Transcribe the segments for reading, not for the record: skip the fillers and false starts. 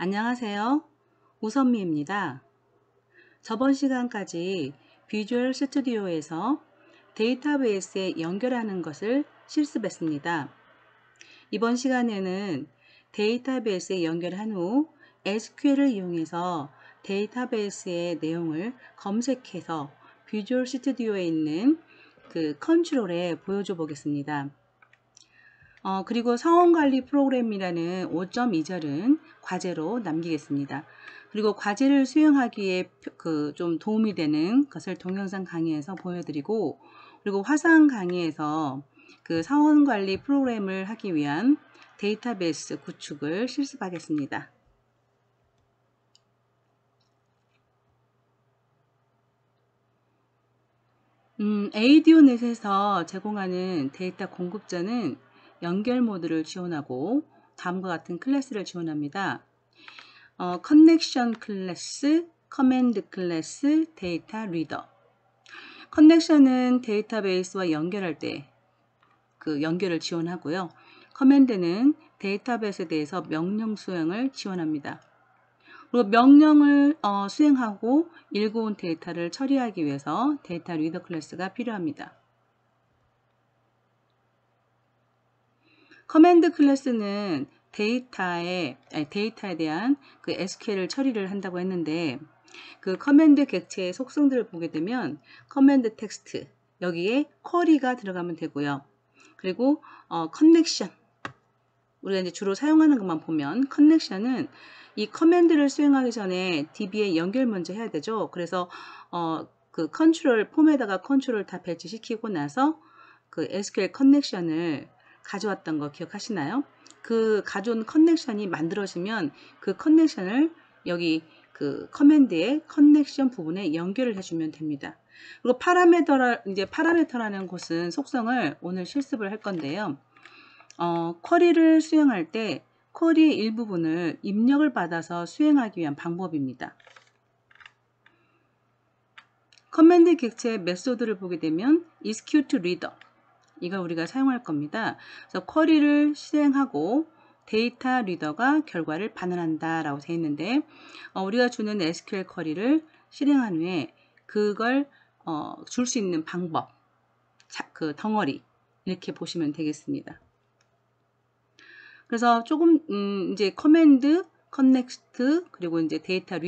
안녕하세요. 우선미입니다. 저번 시간까지 비주얼 스튜디오에서 데이터베이스에 연결하는 것을 실습했습니다. 이번 시간에는 데이터베이스에 연결한 후 SQL을 이용해서 데이터베이스의 내용을 검색해서 비주얼 스튜디오에 있는 그 컨트롤에 보여줘 보겠습니다. 그리고 상원관리 프로그램이라는 5.2절은 과제로 남기겠습니다. 그리고 과제를 수행하기에 좀 도움이 되는 것을 동영상 강의에서 보여드리고, 그리고 화상 강의에서 그 상원관리 프로그램을 하기 위한 데이터베이스 구축을 실습하겠습니다. ADO넷에서 제공하는 데이터 공급자는 연결 모드를 지원하고 다음과 같은 클래스를 지원합니다. 커넥션 클래스, 커맨드 클래스, 데이터 리더. 커넥션은 데이터베이스와 연결할 때 그 연결을 지원하고요. 커맨드는 데이터베이스에 대해서 명령 수행을 지원합니다. 그리고 명령을 수행하고 읽어온 데이터를 처리하기 위해서 데이터 리더 클래스가 필요합니다. 커맨드 클래스는 데이터에 대한 그 SQL을 처리를 한다고 했는데, 그 커맨드 객체의 속성들을 보게 되면 커맨드 텍스트, 여기에 쿼리가 들어가면 되고요. 그리고 커넥션, 우리가 이제 주로 사용하는 것만 보면 커넥션은 이 커맨드를 수행하기 전에 DB에 연결 먼저 해야 되죠. 그래서 그 컨트롤 폼에다가 컨트롤 다 배치시키고 나서 그 SQL 커넥션을 가져왔던 거 기억하시나요? 그 가져온 커넥션이 만들어지면 그 커넥션을 여기 그 커맨드의 커넥션 부분에 연결을 해주면 됩니다. 그리고 파라메터라는 곳은 속성을 오늘 실습을 할 건데요. 쿼리를 수행할 때 쿼리의 일부분을 입력을 받아서 수행하기 위한 방법입니다. 커맨드 객체의 메소드를 보게 되면 execute reader, 이걸 우리가 사용할 겁니다. 그래서 쿼리를 실행하고 데이터 리더가 결과를 반환한다 라고 되어 있는데, 우리가 주는 SQL 쿼리를 실행한 후에 그걸 줄 수 있는 방법, 그 덩어리, 이렇게 보시면 되겠습니다. 그래서 조금 이제 커맨드, 커넥트, 그리고 이제 데이터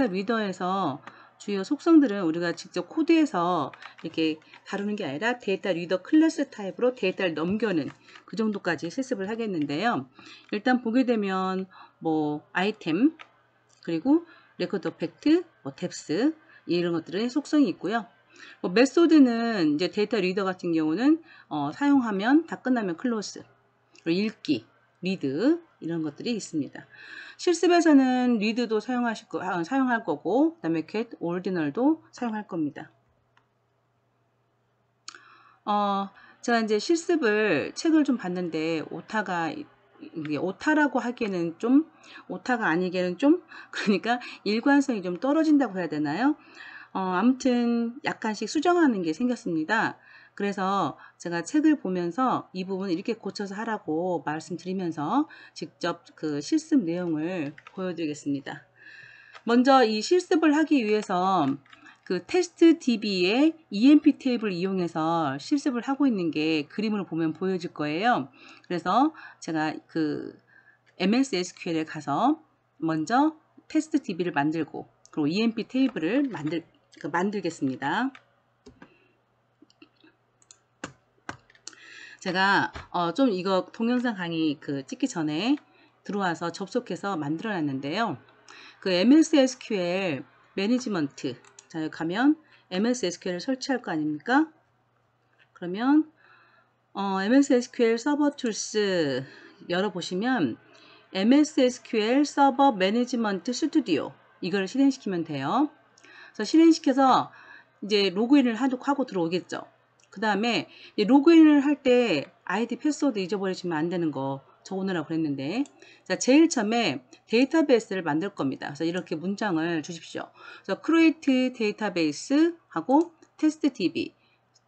리더에서 주요 속성들은 우리가 직접 코드에서 이렇게 다루는 게 아니라 데이터 리더 클래스 타입으로 데이터를 넘겨는 그 정도까지 실습을 하겠는데요. 일단 보게 되면 뭐 아이템, 그리고 레코드 팩트, 뭐 뎁스, 이런 것들의 속성이 있고요. 뭐 메소드는 이제 데이터 리더 같은 경우는 사용하면 다 끝나면 클로즈, 읽기, 리드, 이런 것들이 있습니다. 실습에서는 리드도 사용할 거고, 그 다음에 get, ordinal도 사용할 겁니다. 제가 이제 실습을 책을 좀 봤는데 오타라고 하기에는 좀, 오타가 아니기에는 좀, 그러니까 일관성이 좀 떨어진다고 해야 되나요? 아무튼 약간씩 수정하는 게 생겼습니다. 그래서 제가 책을 보면서 이 부분 이렇게 고쳐서 하라고 말씀드리면서 직접 그 실습 내용을 보여드리겠습니다. 먼저 이 실습을 하기 위해서 그 테스트 DB의 EMP 테이블을 이용해서 실습을 하고 있는 게 그림으로 보면 보여질 거예요. 그래서 제가 그 MS SQL에 가서 먼저 테스트 DB를 만들고, 그리고 EMP 테이블을 만들겠습니다. 제가 좀 이거 동영상 강의 찍기 전에 들어와서 접속해서 만들어 놨는데요. 그 MS SQL 매니지먼트, 자 여기 가면 MS SQL을 설치할 거 아닙니까? 그러면 MS SQL 서버 툴스 열어보시면 MS SQL 서버 매니지먼트 스튜디오, 이걸 실행시키면 돼요. 그래서 실행시켜서 이제 로그인을 하고 들어오겠죠. 그 다음에 로그인을 할 때 아이디 패스워드 잊어버리시면 안 되는 거 적어놓으라고 그랬는데, 자, 제일 처음에 데이터베이스를 만들 겁니다. 그래서 이렇게 문장을 주십시오. 그래서 create 데이터베이스 하고 test db,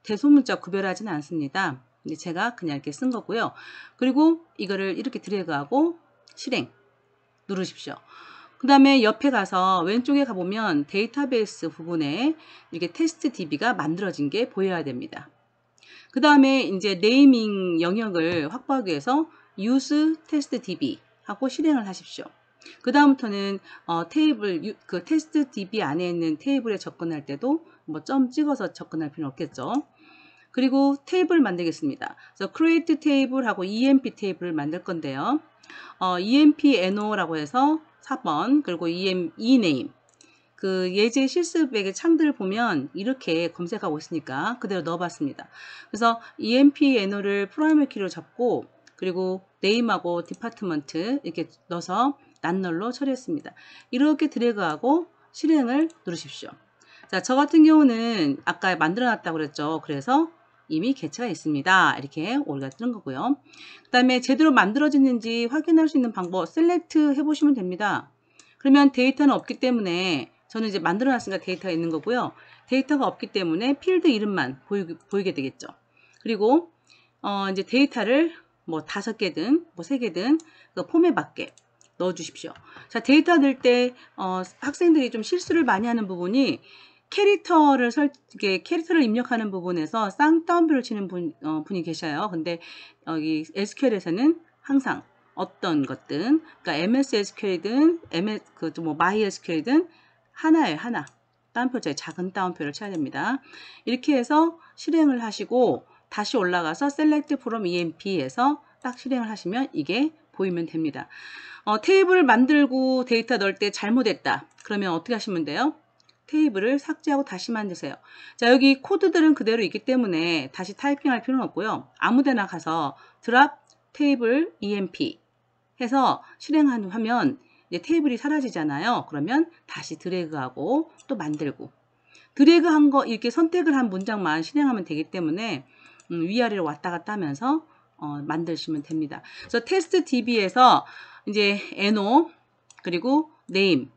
대소문자 구별하지는 않습니다. 근데 제가 그냥 이렇게 쓴 거고요. 그리고 이거를 이렇게 드래그하고 실행 누르십시오. 그 다음에 옆에 가서 왼쪽에 가보면 데이터베이스 부분에 이렇게 테스트 DB가 만들어진 게 보여야 됩니다. 그 다음에 이제 네이밍 영역을 확보하기 위해서 use test DB 하고 실행을 하십시오. 그 다음부터는 테이블 그 테스트 DB 안에 있는 테이블에 접근할 때도 뭐 점 찍어서 접근할 필요는 없겠죠. 그리고 테이블 만들겠습니다. 그래서 create table 하고 emp 테이블을 만들 건데요. emp no라고 해서 4번 그리고 ename 그 예제 실습액의 창들을 보면 이렇게 검색하고 있으니까 그대로 넣어봤습니다. 그래서 emp no를 프라이머리 키로 잡고 그리고 name하고 department 이렇게 넣어서 낱널로 처리했습니다. 이렇게 드래그하고 실행을 누르십시오. 자, 저 같은 경우는 아까 만들어 놨다고 그랬죠. 그래서 이미 개체가 있습니다. 이렇게 오류가 뜨는 거고요. 그 다음에 제대로 만들어졌는지 확인할 수 있는 방법 셀렉트 해보시면 됩니다. 그러면 데이터는 없기 때문에 저는 이제 만들어 놨으니까 데이터가 있는 거고요. 데이터가 없기 때문에 필드 이름만 보이게 되겠죠. 그리고 이제 데이터를 뭐 5개든 뭐 3개든 그 폼에 맞게 넣어 주십시오. 자, 데이터 넣을 때 학생들이 좀 실수를 많이 하는 부분이 캐릭터를 입력하는 부분에서 쌍따옴표를 치는 분이 계셔요. 근데 여기 SQL에서는 항상 어떤 것든 그러니까 MS SQL이든 뭐 MySQL이든 하나예요. 하나. 따옴표자에 작은 따옴표를 쳐야 됩니다. 이렇게 해서 실행을 하시고 다시 올라가서 Select from EMP에서 딱 실행을 하시면 이게 보이면 됩니다. 테이블을 만들고 데이터 넣을 때 잘못했다. 그러면 어떻게 하시면 돼요? 테이블을 삭제하고 다시 만드세요. 자, 여기 코드들은 그대로 있기 때문에 다시 타이핑할 필요는 없고요. 아무데나 가서 drop table emp 해서 실행하면 이제 테이블이 사라지잖아요. 그러면 다시 드래그하고 또 만들고 드래그한 거 이렇게 선택을 한 문장만 실행하면 되기 때문에 위아래로 왔다 갔다 하면서 만드시면 됩니다. 그래서 테스트 DB에서 이제 no 그리고 name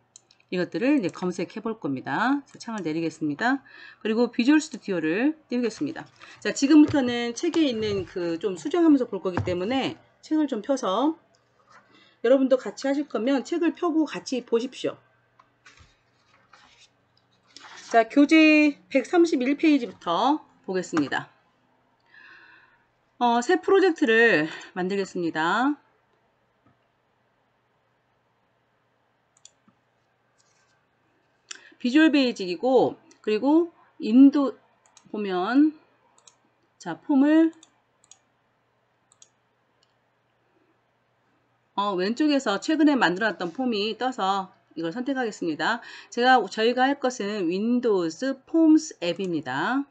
이것들을 이제 검색해 볼 겁니다. 창을 내리겠습니다. 그리고 비주얼 스튜디오를 띄우겠습니다. 자, 지금부터는 책에 있는 그 좀 수정하면서 볼 거기 때문에 책을 좀 펴서 여러분도 같이 하실 거면 책을 펴고 같이 보십시오. 자, 교재 131페이지부터 보겠습니다. 새 프로젝트를 만들겠습니다. 비주얼 베이직이고 그리고 인도 보면 자, 폼을 왼쪽에서 최근에 만들어놨던 폼이 떠서 이걸 선택하겠습니다. 저희가 할 것은 윈도우즈 폼스 앱입니다.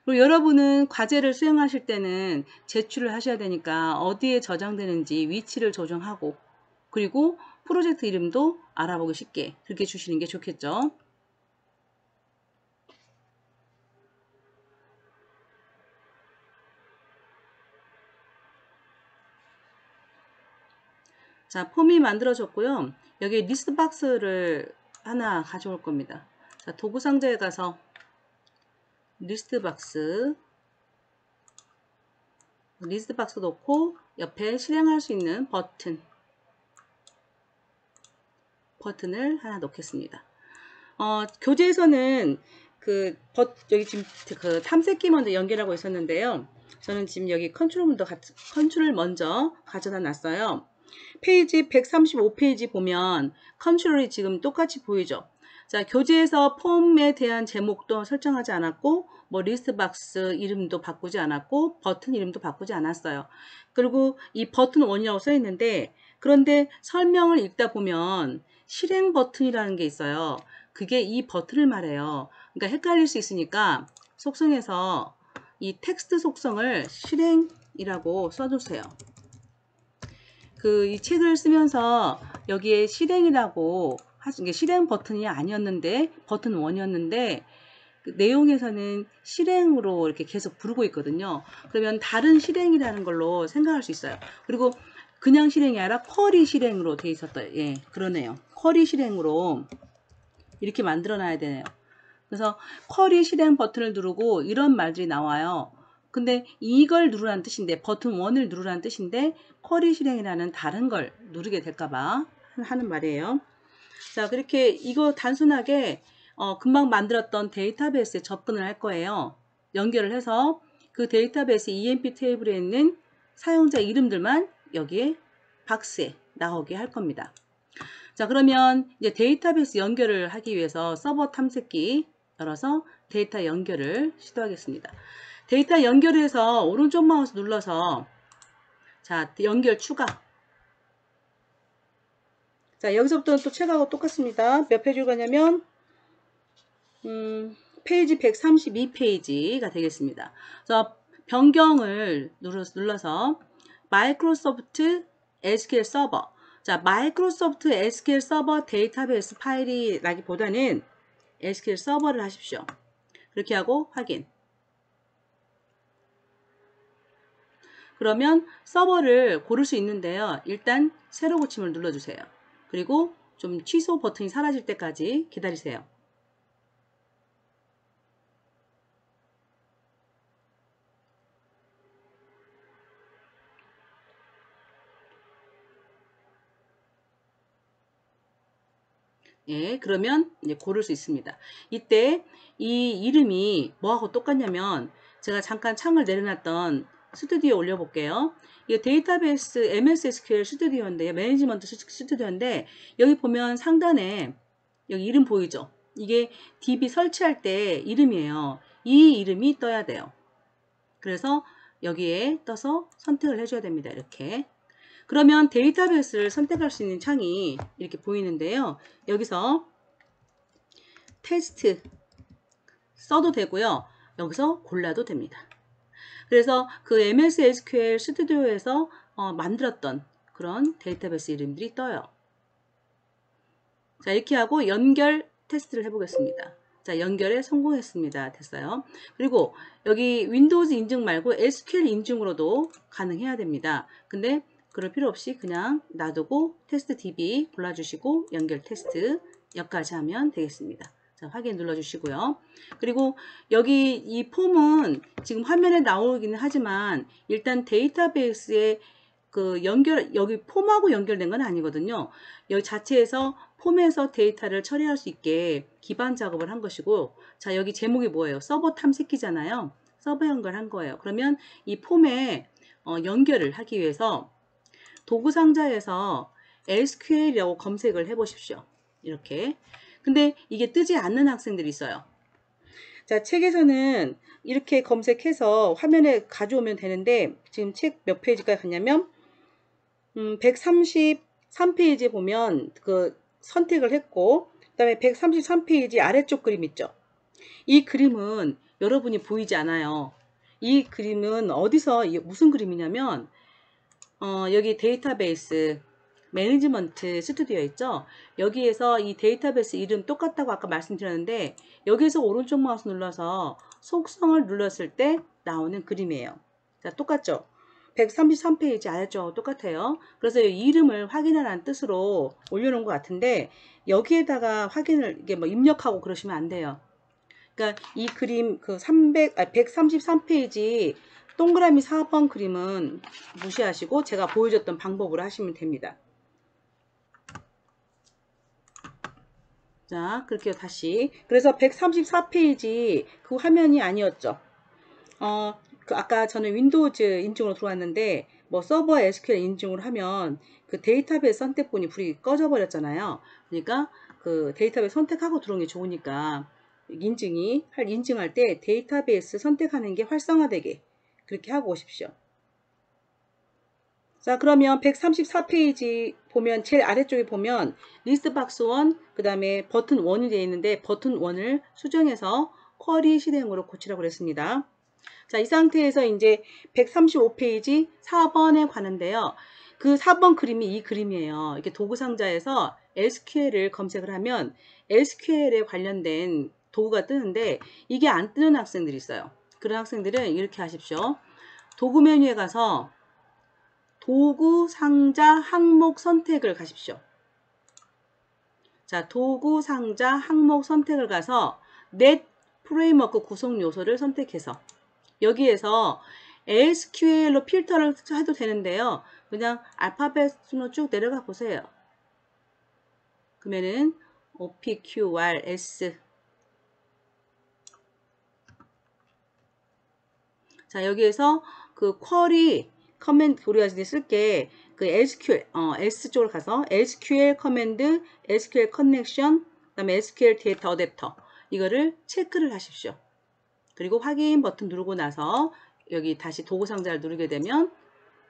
그리고 여러분은 과제를 수행하실 때는 제출을 하셔야 되니까 어디에 저장되는지 위치를 조정하고 그리고 프로젝트 이름도 알아보기 쉽게 그렇게 주시는 게 좋겠죠. 자, 폼이 만들어졌고요. 여기 리스트 박스를 하나 가져올 겁니다. 자, 도구 상자에 가서 리스트 박스 넣고 옆에 실행할 수 있는 버튼을 하나 넣겠습니다. 교재에서는 여기 지금 그 탐색기 먼저 연결하고 있었는데요. 저는 지금 여기 컨트롤을 먼저 가져다 놨어요. 페이지 135페이지 보면 컨트롤이 지금 똑같이 보이죠. 자, 교재에서 폼에 대한 제목도 설정하지 않았고 뭐 리스트 박스 이름도 바꾸지 않았고 버튼 이름도 바꾸지 않았어요. 그리고 이 버튼 1이라고 써 있는데 그런데 설명을 읽다 보면 실행 버튼이라는 게 있어요. 그게 이 버튼을 말해요. 그러니까 헷갈릴 수 있으니까 속성에서 이 텍스트 속성을 실행이라고 써주세요. 이 책을 쓰면서 여기에 실행이라고 이게 실행 버튼이 아니었는데 버튼 1이었는데 그 내용에서는 실행으로 이렇게 계속 부르고 있거든요. 그러면 다른 실행이라는 걸로 생각할 수 있어요. 그리고 그냥 실행이 아니라 쿼리 실행으로 돼 있었다. 예, 그러네요. 쿼리 실행으로 이렇게 만들어 놔야 되네요. 그래서 쿼리 실행 버튼을 누르고 이런 말들이 나와요. 근데 이걸 누르라는 뜻인데 버튼 1을 누르라는 뜻인데 쿼리 실행이라는 다른 걸 누르게 될까봐 하는 말이에요. 자, 그렇게 이거 단순하게 금방 만들었던 데이터베이스에 접근을 할 거예요. 연결을 해서 그 데이터베이스 EMP 테이블에 있는 사용자 이름들만 여기에 박스에 나오게 할 겁니다. 자, 그러면 이제 데이터베이스 연결을 하기 위해서 서버 탐색기 열어서 데이터 연결을 시도하겠습니다. 데이터 연결해서 오른쪽 마우스 눌러서 자, 연결 추가. 자, 여기서부터 또 책하고 똑같습니다. 몇 페이지로 가냐면 페이지 132페이지가 되겠습니다. 자, 변경을 눌러서 마이크로소프트 SQL 서버. 자, 마이크로소프트 SQL 서버 데이터베이스 파일이라기보다는 SQL 서버를 하십시오. 그렇게 하고 확인. 그러면 서버를 고를 수 있는데요. 일단 새로 고침을 눌러주세요. 그리고 좀 취소 버튼이 사라질 때까지 기다리세요. 예, 그러면 이제 고를 수 있습니다. 이때 이 이름이 뭐하고 똑같냐면 제가 잠깐 창을 내려놨던 스튜디오 올려볼게요. 이게 데이터베이스 MS SQL 스튜디오인데 매니지먼트 스튜디오인데 여기 보면 상단에 여기 이름 보이죠? 이게 DB 설치할 때 이름이에요. 이 이름이 떠야 돼요. 그래서 여기에 떠서 선택을 해줘야 됩니다. 이렇게. 그러면 데이터베이스를 선택할 수 있는 창이 이렇게 보이는데요. 여기서 테스트 써도 되고요. 여기서 골라도 됩니다. 그래서 그 MS SQL 스튜디오에서 만들었던 그런 데이터베이스 이름들이 떠요. 자, 이렇게 하고 연결 테스트를 해보겠습니다. 자, 연결에 성공했습니다. 됐어요. 그리고 여기 윈도우즈 인증 말고 SQL 인증으로도 가능해야 됩니다. 근데 그럴 필요 없이 그냥 놔두고 테스트 DB 골라주시고 연결 테스트 여기까지 하면 되겠습니다. 자, 확인 눌러주시고요. 그리고 여기 이 폼은 지금 화면에 나오기는 하지만 일단 데이터베이스에 그 여기 폼하고 연결된 건 아니거든요. 여기 자체에서 폼에서 데이터를 처리할 수 있게 기반 작업을 한 것이고, 자, 여기 제목이 뭐예요? 서버 탐색기잖아요. 서버 연결한 거예요. 그러면 이 폼에 연결을 하기 위해서 도구 상자에서 SQL이라고 검색을 해 보십시오. 이렇게. 근데 이게 뜨지 않는 학생들이 있어요. 자, 책에서는 이렇게 검색해서 화면에 가져오면 되는데 지금 책 몇 페이지까지 갔냐면 133페이지에 보면 그 선택을 했고, 그 다음에 133페이지 아래쪽 그림 있죠. 이 그림은 여러분이 보이지 않아요. 이 그림은 어디서 무슨 그림이냐면 여기 데이터베이스 매니지먼트 스튜디오 있죠. 여기에서 이 데이터베이스 이름 똑같다고 아까 말씀드렸는데 여기에서 오른쪽 마우스 눌러서 속성을 눌렀을 때 나오는 그림이에요. 자, 똑같죠? 133페이지 아래쪽하고 똑같아요. 그래서 이 이름을 확인하라는 뜻으로 올려놓은 것 같은데 여기에다가 확인을 이게 뭐 입력하고 그러시면 안 돼요. 그러니까 이 그림 그 133페이지 동그라미 4번 그림은 무시하시고 제가 보여줬던 방법으로 하시면 됩니다. 자, 그렇게 다시. 그래서 134페이지 그 화면이 아니었죠. 그 아까 저는 윈도우즈 인증으로 들어왔는데 뭐 서버 SQL 인증으로 하면 그 데이터베이스 선택본이 불이 꺼져 버렸잖아요. 그러니까 그 데이터베이스 선택하고 들어오는 게 좋으니까 인증할 때 데이터베이스 선택하는 게 활성화되게 그렇게 하고 오십시오. 자, 그러면 134페이지 보면 제일 아래쪽에 보면 리스트 박스 1, 그 다음에 버튼 1이 되어 있는데 버튼 1을 수정해서 쿼리 실행으로 고치라고 그랬습니다. 자, 이 상태에서 이제 135페이지 4번에 관한데요. 그 4번 그림이 이 그림이에요. 이렇게 도구 상자에서 SQL을 검색을 하면 SQL에 관련된 도구가 뜨는데 이게 안 뜨는 학생들이 있어요. 그런 학생들은 이렇게 하십시오. 도구 메뉴에 가서 도구 상자 항목 선택을 가십시오. 자, 도구 상자 항목 선택을 가서 넷 프레임워크 구성 요소를 선택해서 여기에서 SQL로 필터를 해도 되는데요. 그냥 알파벳으로 쭉 내려가 보세요. 그러면은 OPQRS. 자, 여기에서 그 쿼리 커맨드 우리가 이제 쓸게 그 SQL S 쪽으로 가서 SQL 커맨드, SQL 커넥션, 그다음에 SQL 데이터 어댑터 이거를 체크를 하십시오. 그리고 확인 버튼 누르고 나서 여기 다시 도구 상자를 누르게 되면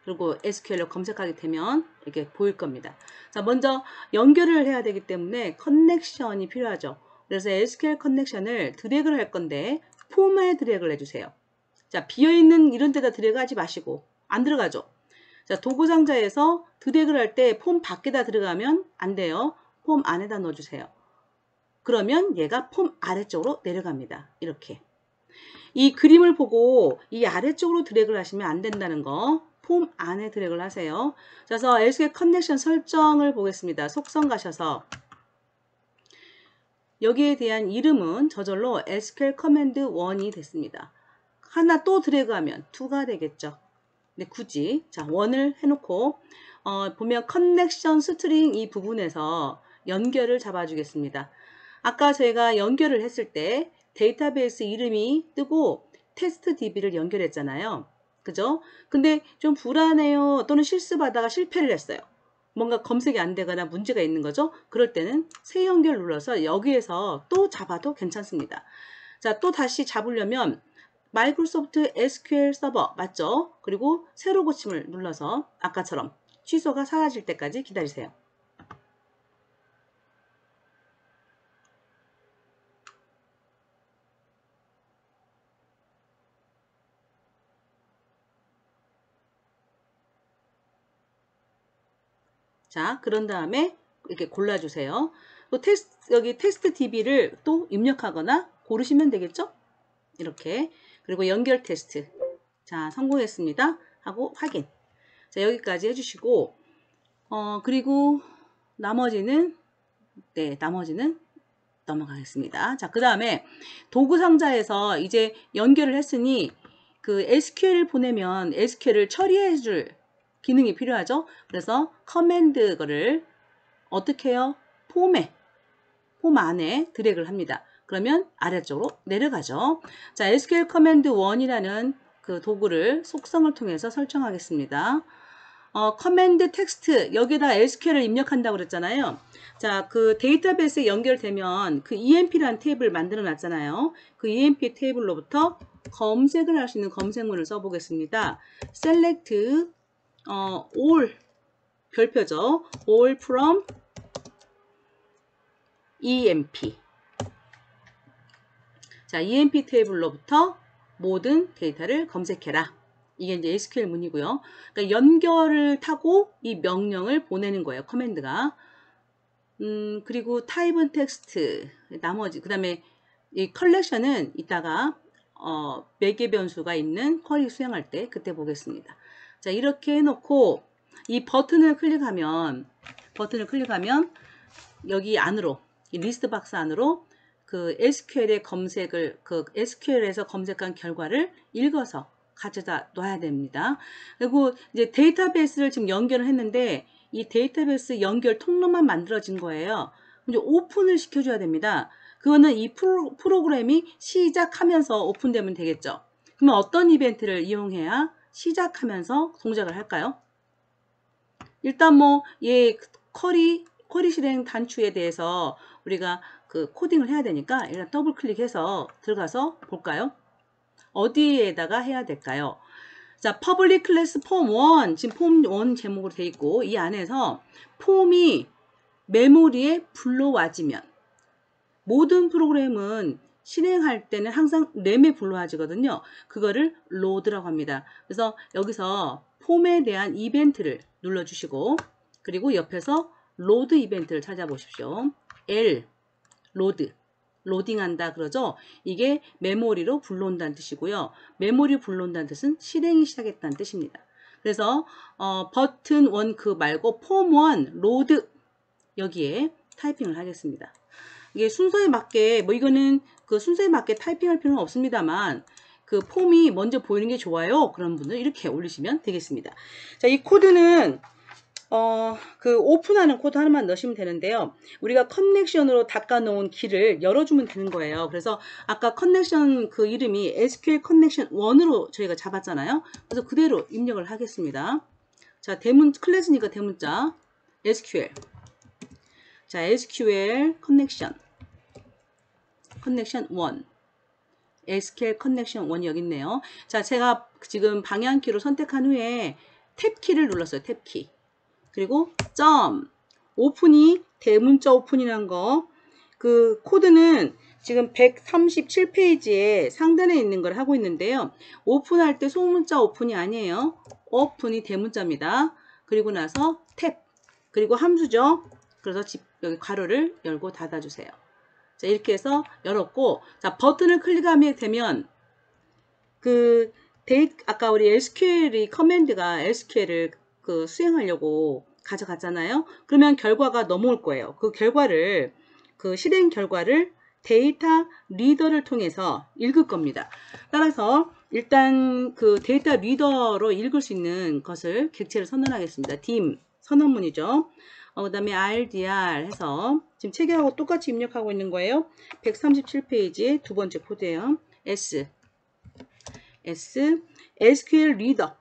그리고 SQL로 검색하게 되면 이렇게 보일 겁니다. 자, 먼저 연결을 해야 되기 때문에 커넥션이 필요하죠. 그래서 SQL 커넥션을 드래그를 할 건데 폼에 드래그를 해주세요. 자, 비어있는 이런 데다 드래그 하지 마시고 안 들어가죠. 자, 도구 상자에서 드래그를 할 때 폼 밖에다 들어가면 안 돼요. 폼 안에다 넣어주세요. 그러면 얘가 폼 아래쪽으로 내려갑니다. 이렇게. 이 그림을 보고 이 아래쪽으로 드래그를 하시면 안 된다는 거. 폼 안에 드래그를 하세요. 그래서 SQL 커넥션 설정을 보겠습니다. 속성 가셔서 여기에 대한 이름은 저절로 SQL 커맨드 1이 됐습니다. 하나 또 드래그하면 2가 되겠죠. 근데 굳이 자 1을 해놓고 보면 커넥션 스트링 이 부분에서 연결을 잡아주겠습니다. 아까 저희가 연결을 했을 때 데이터베이스 이름이 뜨고 테스트 DB를 연결했잖아요. 그죠? 근데 좀 불안해요. 또는 실수받다가 실패를 했어요. 뭔가 검색이 안 되거나 문제가 있는 거죠. 그럴 때는 새 연결 눌러서 여기에서 또 잡아도 괜찮습니다. 자, 또 다시 잡으려면 마이크로소프트 SQL 서버 맞죠? 그리고 새로 고침을 눌러서 아까처럼 취소가 사라질 때까지 기다리세요. 자, 그런 다음에 이렇게 골라주세요. 또 여기 테스트 DB를 또 입력하거나 고르시면 되겠죠? 이렇게. 그리고 연결 테스트. 자, 성공했습니다. 하고 확인. 자, 여기까지 해주시고, 그리고 나머지는 넘어가겠습니다. 자, 그 다음에 도구 상자에서 이제 연결을 했으니 그 SQL을 보내면 SQL을 처리해 줄 기능이 필요하죠. 그래서 커맨드 거를 어떻게 해요? 폼 안에 드래그를 합니다. 그러면 아래쪽으로 내려가죠. 자, SQL 커맨드 1이라는 그 도구를 속성을 통해서 설정하겠습니다. 커맨드 텍스트 여기다 SQL을 입력한다고 그랬잖아요. 자, 그 데이터베이스에 연결되면 그 EMP라는 테이블을 만들어 놨잖아요. 그 EMP 테이블로부터 검색을 할 수 있는 검색문을 써보겠습니다. select all 별표죠. all from EMP. 자, EMP 테이블로부터 모든 데이터를 검색해라. 이게 이제 SQL 문이고요. 그러니까 연결을 타고 이 명령을 보내는 거예요. 커맨드가. 그리고 타입은 텍스트. 나머지 그 다음에 이 컬렉션은 이따가 매개 변수가 있는 쿼리 수행할 때 그때 보겠습니다. 자, 이렇게 해놓고 이 버튼을 클릭하면 여기 안으로 이 리스트 박스 안으로 그 SQL의 검색을 그 SQL에서 검색한 결과를 읽어서 가져다 놔야 됩니다. 그리고 이제 데이터베이스를 지금 연결을 했는데 이 데이터베이스 연결 통로만 만들어진 거예요. 이제 오픈을 시켜줘야 됩니다. 그거는 이 프로그램이 시작하면서 오픈되면 되겠죠. 그러면 어떤 이벤트를 이용해야 시작하면서 동작을 할까요? 일단 쿼리 실행 단추에 대해서 우리가 그 코딩을 해야 되니까 일단 더블 클릭해서 들어가서 볼까요? 어디에다가 해야 될까요? 자, public class form 1 지금 폼 1 제목으로 돼 있고 이 안에서 폼이 메모리에 불러와지면 모든 프로그램은 실행할 때는 항상 램에 불러와지거든요. 그거를 로드라고 합니다. 그래서 여기서 폼에 대한 이벤트를 눌러주시고 그리고 옆에서 로드 이벤트를 찾아보십시오. L 로딩한다 그러죠. 이게 메모리로 불러온다는 뜻이고요. 메모리 불러온다는 뜻은 실행이 시작했다는 뜻입니다. 그래서 버튼 1 그 말고 폼 1 로드 여기에 타이핑을 하겠습니다. 이게 순서에 맞게 이거는 그 순서에 맞게 타이핑할 필요는 없습니다만 그 폼이 먼저 보이는 게 좋아요. 그런 분들 이렇게 올리시면 되겠습니다. 자, 이 코드는 그 오픈하는 코드 하나만 넣으시면 되는데요. 우리가 커넥션으로 닦아 놓은 길을 열어주면 되는 거예요. 그래서 아까 커넥션 그 이름이 SQL 커넥션 1으로 저희가 잡았잖아요. 그래서 그대로 입력을 하겠습니다. 자, 클래스니까 대문자 SQL. 자, SQL 커넥션 1. SQL 커넥션 1 여기 있네요. 자, 제가 지금 방향키로 선택한 후에 탭키를 눌렀어요. 탭키. 그리고 점 오픈이 대문자 오픈이란 거, 그 코드는 지금 137페이지에 상단에 있는 걸 하고 있는데요. 오픈할 때 소문자 오픈이 아니에요. 오픈이 대문자입니다. 그리고 나서 탭, 그리고 함수죠. 그래서 여기 괄호를 열고 닫아주세요. 자, 이렇게 해서 열었고, 자, 버튼을 클릭하게 되면 아까 우리 SQL이 커맨드가 SQL을 그 수행하려고 가져갔잖아요. 그러면 결과가 넘어올 거예요. 그 결과를, 그 실행 결과를 데이터 리더를 통해서 읽을 겁니다. 따라서 일단 그 데이터 리더로 읽을 수 있는 것을 객체를 선언하겠습니다. dim 선언문이죠. 그 다음에 RDR 해서 지금 체계하고 똑같이 입력하고 있는 거예요. 137페이지 두 번째 코드예요. SQL 리더.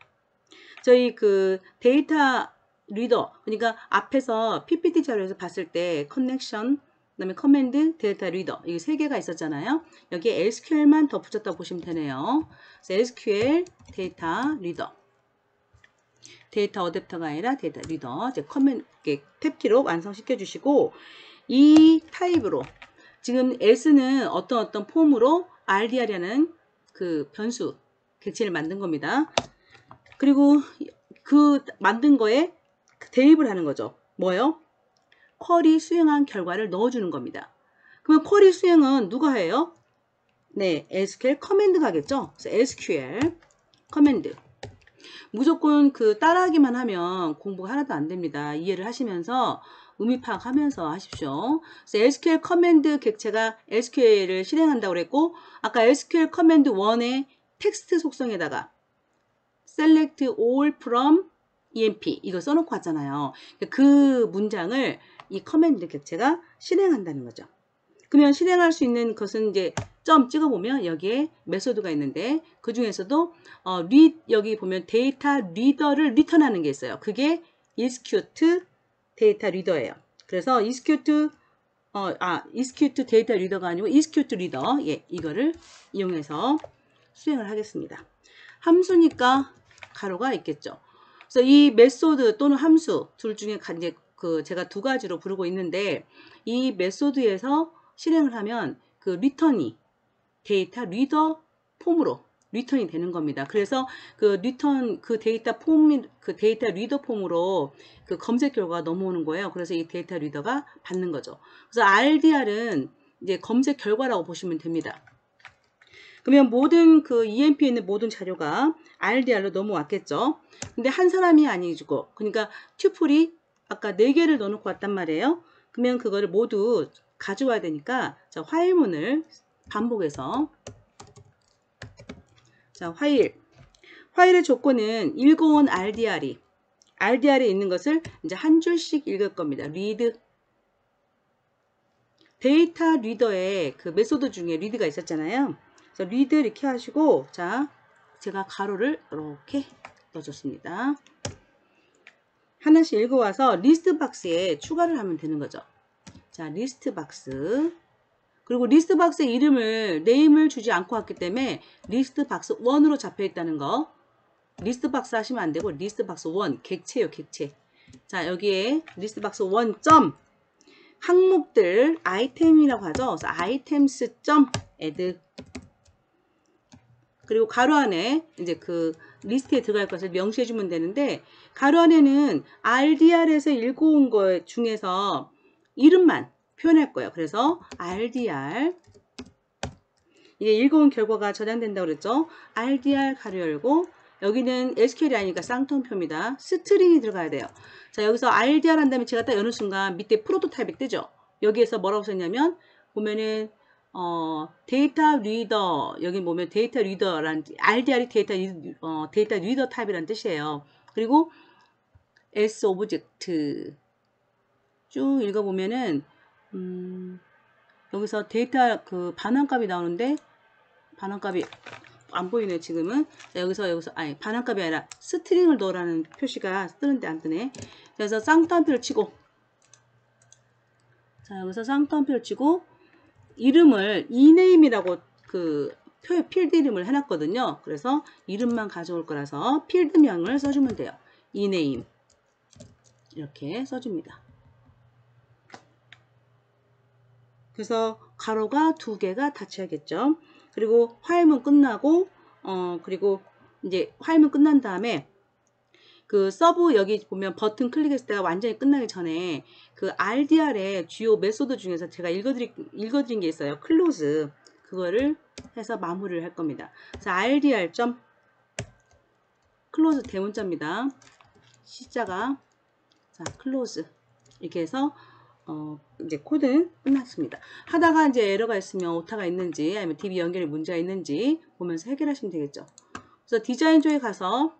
저희 그 데이터 리더, 그러니까 앞에서 PPT 자료에서 봤을 때 커넥션, 그다음에 커맨드, 데이터 리더 이 세 개가 있었잖아요. 여기에 SQL만 덧붙였다고 보시면 되네요. 그래서 SQL 데이터 리더, 데이터 어댑터가 아니라 데이터 리더, 이제 탭키로 완성시켜 주시고, 이 타입으로 지금 S는 어떤 폼으로 RDR이라는 그 변수 객체를 만든 겁니다. 그리고 그 만든 거에 대입을 하는 거죠. 뭐요? 쿼리 수행한 결과를 넣어주는 겁니다. 그러면 쿼리 수행은 누가 해요? 네, SQL 커맨드가 하겠죠. 그래서 SQL 커맨드. 무조건 그 따라하기만 하면 공부가 하나도 안 됩니다. 이해를 하시면서 의미 파악하면서 하십시오. 그래서 SQL 커맨드 객체가 SQL을 실행한다고 그랬고, 아까 SQL 커맨드 1의 텍스트 속성에다가 select all from EMP 이거 써놓고 왔잖아요. 그 문장을 이 커맨드 객체가 실행한다는 거죠. 그러면 실행할 수 있는 것은 이제 점 찍어보면 여기에 메소드가 있는데, 그 중에서도 여기 보면 데이터 리더를 리턴하는 게 있어요. 그게 execute 데이터 리더예요. 그래서 execute 데이터 리더가 아니고 execute 리더, 예, 이거를 이용해서 수행을 하겠습니다. 함수니까 가로가 있겠죠. 그래서 이 메소드 또는 함수 둘 중에 이제 제가 두 가지로 부르고 있는데, 이 메소드에서 실행을 하면 그 리턴이 데이터 리더 폼으로 리턴이 되는 겁니다. 그래서 그 데이터 리더 폼으로 그 검색 결과가 넘어오는 거예요. 그래서 이 데이터 리더가 받는 거죠. 그래서 RDR은 이제 검색 결과라고 보시면 됩니다. 그러면 모든 그 EMP에 있는 모든 자료가 RDR로 넘어왔겠죠. 근데 한 사람이 아니고, 그러니까 튜플이 아까 4개를 넣어놓고 왔단 말이에요. 그러면 그거를 모두 가져와야 되니까, 자, 화일문을 반복해서, 자, 화일의 조건은 읽어온 RDR에 있는 것을 이제 한 줄씩 읽을 겁니다. read. 데이터 리더의 그 메소드 중에 read가 있었잖아요. 그래서 read 이렇게 하시고, 자, 제가 가로를 이렇게 넣어줬습니다. 하나씩 읽어와서 리스트 박스에 추가를 하면 되는 거죠. 자, 리스트 박스. 그리고 리스트 박스의 네임을 주지 않고 왔기 때문에 리스트 박스 1으로 잡혀 있다는 거. 리스트 박스 하시면 안 되고 리스트 박스 1, 객체요, 객체. 자, 여기에 리스트 박스 1 점 항목들 아이템이라고 하죠. 그래서 items 점 add. 그리고 가로 안에 이제 그 리스트에 들어갈 것을 명시해 주면 되는데, 가로 안에는 RDR에서 읽어온 것 중에서 이름만 표현할 거예요. 그래서 RDR, 이게 읽어온 결과가 저장된다고 그랬죠. RDR 가로 열고, 여기는 SQL이 아니니까 쌍통표입니다. 스트링이 들어가야 돼요. 자, 여기서 RDR 한 다음에 제가 딱 여는 순간 밑에 프로토타입이 뜨죠. 여기에서 뭐라고 썼냐면, 보면은 데이터 리더, 여기 보면 데이터 리더라는, RDR이 데이터 리더 타입이라는 뜻이에요. 그리고 S 오브젝트 쭉 읽어보면은, 여기서 데이터 그 반환값이 나오는데, 반환값이 안 보이네, 지금은. 자, 여기서, 아니, 반환값이 아니라 스트링을 넣으라는 표시가 뜨는데 안 뜨네. 그래서 쌍따옴표를 치고, 자, 여기서 쌍따옴표를 치고, 이름을 eName이라고 그 필드 이름을 해놨거든요. 그래서 이름만 가져올 거라서 필드명을 써주면 돼요. eName. 이렇게 써줍니다. 그래서 가로가 2개가 닫혀야겠죠. 그리고 화음은 끝나고, 그리고 이제 화음은 끝난 다음에 그 서브 여기 보면 버튼 클릭했을 때가 완전히 끝나기 전에 그 RDR의 주요 메소드 중에서 제가 읽어드린 게 있어요. 클로즈. 그거를 해서 마무리를 할 겁니다. 그래서 RDR 점 클로즈 대문자입니다. 시자가 자 클로즈 이렇게 해서 이제 코드는 끝났습니다. 하다가 이제 에러가 있으면 오타가 있는지 아니면 DB 연결에 문제가 있는지 보면서 해결하시면 되겠죠. 그래서 디자인 쪽에 가서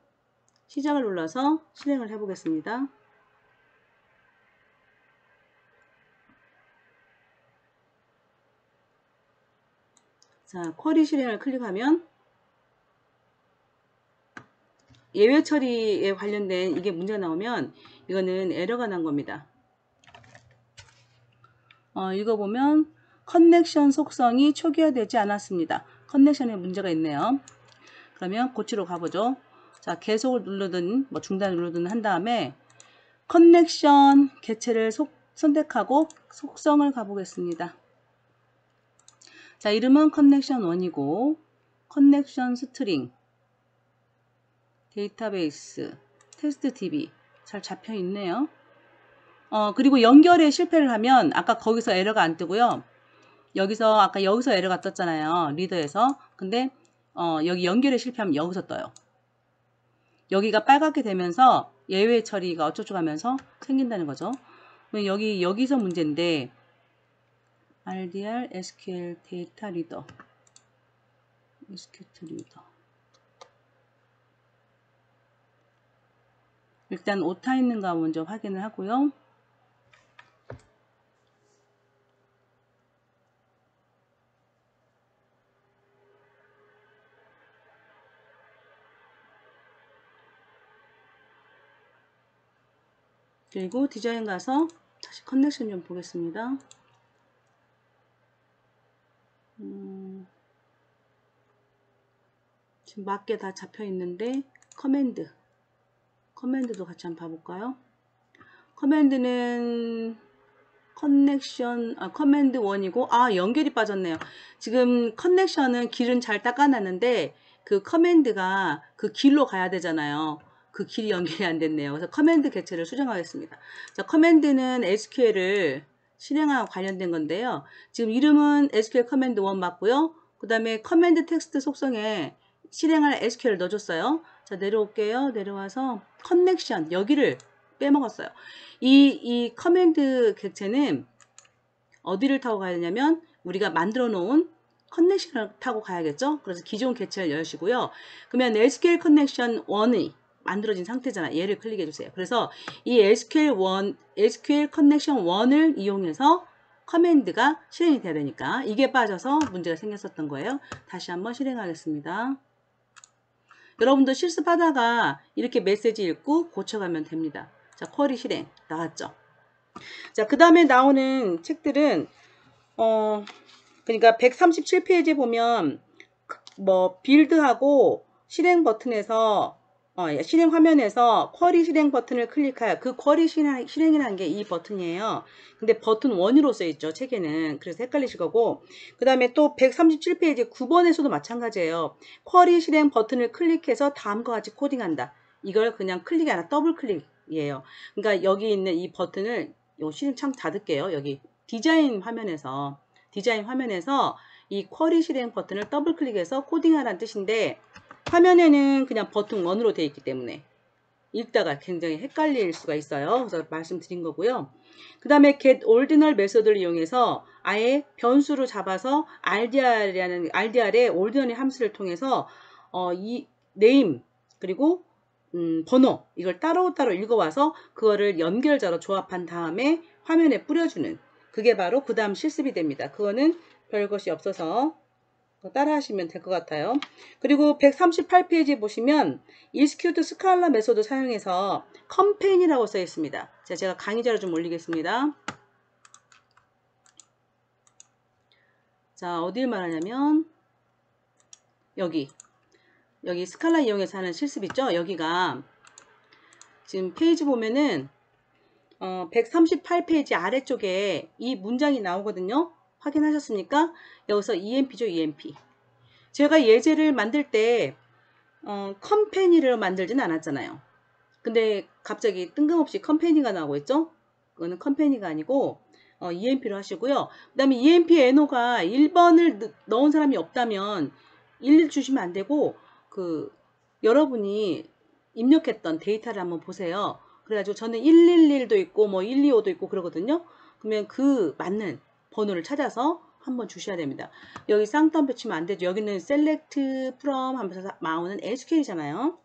시작을 눌러서 실행을 해 보겠습니다. 자, 쿼리 실행을 클릭하면 예외 처리에 관련된 이게 문제가 나오면 이거는 에러가 난 겁니다. 읽어보면 커넥션 속성이 초기화되지 않았습니다. 커넥션에 문제가 있네요. 그러면 고치러 가보죠. 자, 계속을 누르든 뭐 중단을 누르든 한 다음에 커넥션 개체를 선택하고 속성을 가보겠습니다. 자, 이름은 커넥션 1이고 커넥션 스트링 데이터베이스 테스트 DB 잘 잡혀 있네요. 그리고 연결에 실패를 하면 아까 거기서 에러가 안 뜨고요. 아까 여기서 에러가 떴잖아요. 리더에서. 근데 여기 연결에 실패하면 여기서 떠요. 여기가 빨갛게 되면서 예외 처리가 어쩌고 하면서 생긴다는 거죠. 여기서 문제인데 RDR SQL 데이터 리더 일단 오타 있는가 먼저 확인을 하고요. 그리고 디자인 가서 다시 커넥션 좀 보겠습니다. 지금 맞게 다 잡혀 있는데 커맨드도 같이 한번 봐볼까요? 커맨드는 커맨드 1이고 연결이 빠졌네요. 지금 커넥션은 길은 잘 닦아놨는데 그 커맨드가 그 길로 가야 되잖아요. 그 길이 연결이 안 됐네요. 그래서 커맨드 개체를 수정하겠습니다. 자, 커맨드는 SQL을 실행하고 관련된 건데요. 지금 이름은 SQL 커맨드 1 맞고요. 그 다음에 커맨드 텍스트 속성에 실행할 SQL을 넣어줬어요. 자, 내려올게요. 내려와서 커넥션 여기를 빼먹었어요. 이 커맨드 객체는 어디를 타고 가야 되냐면 우리가 만들어 놓은 커넥션을 타고 가야겠죠. 그래서 기존 객체를 여시고요. 그러면 SQL 커넥션 1이 만들어진 상태잖아. 얘를 클릭해 주세요. 그래서 이 SQL 커넥션 1을 이용해서 커맨드가 실행이 돼야 되니까 이게 빠져서 문제가 생겼었던 거예요. 다시 한번 실행하겠습니다. 여러분도 실습하다가 이렇게 메시지 읽고 고쳐가면 됩니다. 자, 쿼리 실행 나왔죠. 자, 그 다음에 나오는 책들은 그러니까 137페이지 보면 뭐 빌드하고 실행 버튼에서 실행 화면에서 쿼리 실행 버튼을 클릭하여 그 쿼리 실행이라는 게 이 버튼이에요. 근데 버튼 1으로 써 있죠, 책에는. 그래서 헷갈리실 거고. 그 다음에 또 137페이지 9번에서도 마찬가지예요. 쿼리 실행 버튼을 클릭해서 다음과 같이 코딩한다. 이걸 그냥 클릭이 아니라 더블 클릭이에요. 그러니까 여기 있는 이 버튼을 요 실행창 닫을게요. 여기 디자인 화면에서 이 쿼리 실행 버튼을 더블 클릭해서 코딩하라는 뜻인데 화면에는 그냥 버튼 1으로 되어 있기 때문에 읽다가 굉장히 헷갈릴 수가 있어요. 그래서 말씀드린 거고요. 그 다음에 get ordinal 메소드를 이용해서 아예 변수로 잡아서 RDR의 올드너리 함수를 통해서 이 네임 그리고 번호 이걸 따로따로 읽어와서 그거를 연결자로 조합한 다음에 화면에 뿌려주는 그게 바로 그 다음 실습이 됩니다. 그거는 별것이 없어서 따라 하시면 될 것 같아요. 그리고 138페이지 보시면 execute scala 메소드 사용해서 컴페인이라고 써 있습니다. 제가 강의 자료 좀 올리겠습니다. 자, 어딜 말하냐면 여기 스칼라 이용해서 하는 실습 있죠? 여기가 지금 페이지 보면은 138페이지 아래쪽에 이 문장이 나오거든요. 확인하셨습니까? 여기서 EMP죠, EMP. 제가 예제를 만들 때 컴퍼니를 만들진 않았잖아요. 근데 갑자기 뜬금없이 컴퍼니가 나오고 있죠? 그거는 컴퍼니가 아니고 EMP로 하시고요. 그 다음에 EMP NO가 1번을 넣은 사람이 없다면 1 주시면 안 되고 여러분이 입력했던 데이터를 한번 보세요. 그래가지고 저는 111도 있고 뭐 125도 있고 그러거든요. 그러면 그 맞는 번호를 찾아서 한번 주셔야 됩니다. 여기 쌍따옴표 치면 안 되죠. 여기는 select from 하면서 나오는 SQL이잖아요.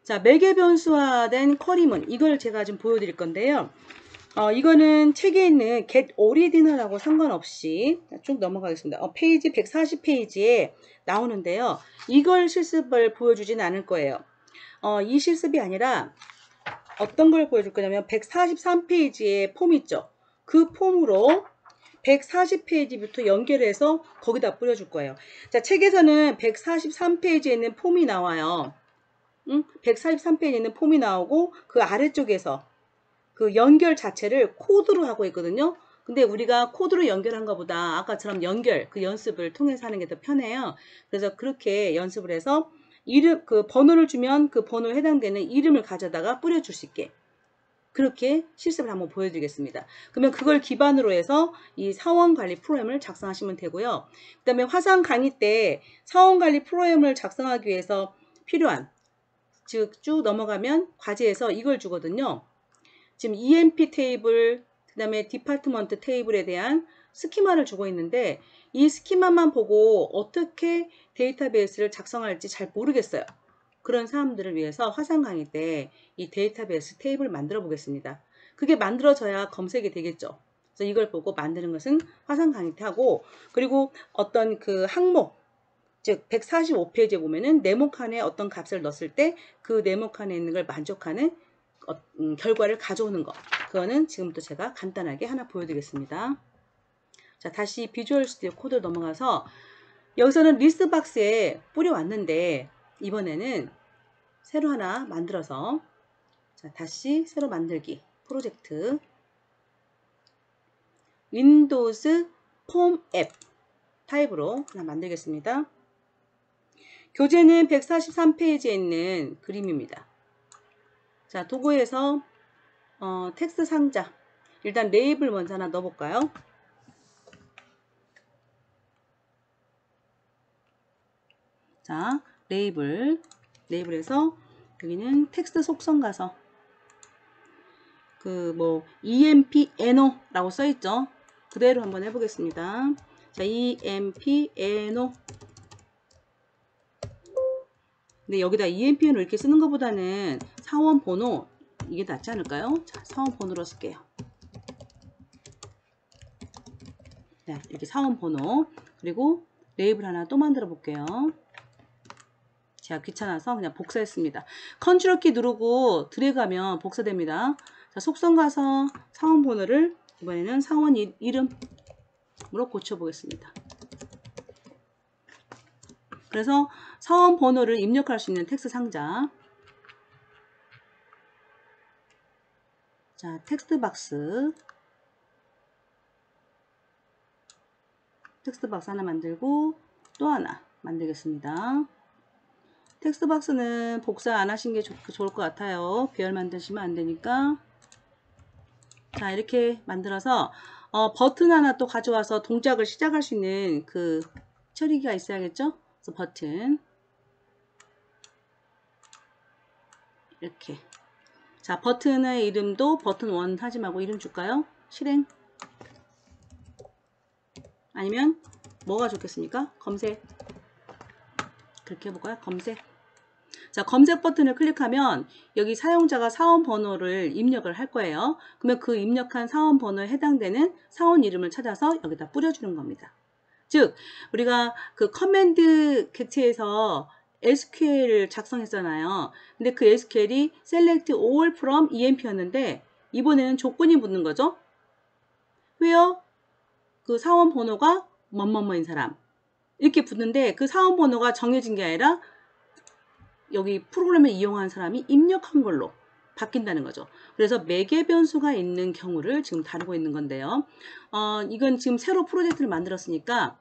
자, 매개 변수화된 쿼리문 이걸 제가 좀 보여드릴 건데요. 이거는 책에 있는 get original하고 상관없이 쭉 넘어가겠습니다. 페이지 140페이지에 나오는데요. 이걸 실습을 보여주진 않을 거예요. 이 실습이 아니라 어떤 걸 보여줄 거냐면 143페이지에 폼 있죠. 그 폼으로 140페이지부터 연결해서 거기다 뿌려줄 거예요. 자, 책에서는 143페이지에 있는 폼이 나와요. 143페이지에 있는 폼이 나오고 그 아래쪽에서 그 연결 자체를 코드로 하고 있거든요. 근데 우리가 코드로 연결한 것보다 아까처럼 그 연습을 통해서 하는 게 더 편해요. 그래서 그렇게 연습을 해서 그 번호를 주면 그 번호에 해당되는 이름을 가져다가 뿌려줄 수 있게 그렇게 실습을 한번 보여드리겠습니다. 그러면 그걸 기반으로 해서 이 사원관리 프로그램을 작성하시면 되고요. 그 다음에 화상 강의 때 사원관리 프로그램을 작성하기 위해서 필요한 즉 쭉 넘어가면 과제에서 이걸 주거든요. 지금 EMP 테이블, 그 다음에 디파트먼트 테이블에 대한 스키마를 주고 있는데 이 스키마만 보고 어떻게 데이터베이스를 작성할지 잘 모르겠어요. 그런 사람들을 위해서 화상 강의 때 이 데이터베이스 테이블을 만들어 보겠습니다. 그게 만들어져야 검색이 되겠죠. 그래서 이걸 보고 만드는 것은 화상 강의 때 하고 그리고 어떤 그 항목 즉 145페이지에 보면은 네모칸에 어떤 값을 넣었을 때 그 네모칸에 있는 걸 만족하는 결과를 가져오는 거 그거는 지금부터 제가 간단하게 하나 보여드리겠습니다. 자, 다시 비주얼 스튜디오 코드 넘어가서 여기서는 리스트 박스에 뿌려왔는데 이번에는 새로 하나 만들어서 자, 다시 새로 만들기 프로젝트 윈도우즈 폼 앱 타입으로 하나 만들겠습니다. 교재는 143페이지에 있는 그림입니다. 자, 도구에서 텍스트 상자 일단 레이블 먼저 하나 넣어볼까요? 자, 레이블에서 여기는 텍스트 속성 가서 EMP NO라고 써있죠. 그대로 한번 해보겠습니다. 자, EMP NO. 근데 여기다 EMP NO 이렇게 쓰는 것보다는 사원 번호 이게 낫지 않을까요? 자, 사원 번호로 쓸게요. 네, 이렇게 사원 번호 그리고 레이블 하나 또 만들어 볼게요. 제가 귀찮아서 그냥 복사했습니다. 컨트롤 키 누르고 드래그하면 복사됩니다. 자, 속성 가서 사원 번호를 이번에는 사원 이름으로 고쳐보겠습니다. 그래서 사원 번호를 입력할 수 있는 텍스트 상자. 자, 텍스트 박스 하나 만들고 또 하나 만들겠습니다. 텍스트 박스는 복사 안 하신 게 좋을 것 같아요. 배열 만드시면 안 되니까. 자, 이렇게 만들어서 버튼 하나 또 가져와서 동작을 시작할 수 있는 그 처리기가 있어야겠죠? 그래서 버튼 이렇게 자, 버튼의 이름도 버튼 1 하지 말고 이름 줄까요? 실행 아니면 뭐가 좋겠습니까? 검색. 그렇게 해볼까요? 검색. 자, 검색 버튼을 클릭하면 여기 사용자가 사원 번호를 입력을 할 거예요. 그러면 그 입력한 사원 번호에 해당되는 사원 이름을 찾아서 여기다 뿌려주는 겁니다. 즉, 우리가 그 커맨드 객체에서 SQL을 작성했잖아요. 근데 그 SQL이 select all from EMP였는데 이번에는 조건이 붙는 거죠. 왜요? 그 사원 번호가 뭐뭐뭐인 사람 이렇게 붙는데 그 사원 번호가 정해진 게 아니라 여기 프로그램을 이용한 사람이 입력한 걸로 바뀐다는 거죠. 그래서 매개 변수가 있는 경우를 지금 다루고 있는 건데요. 이건 지금 새로 프로젝트를 만들었으니까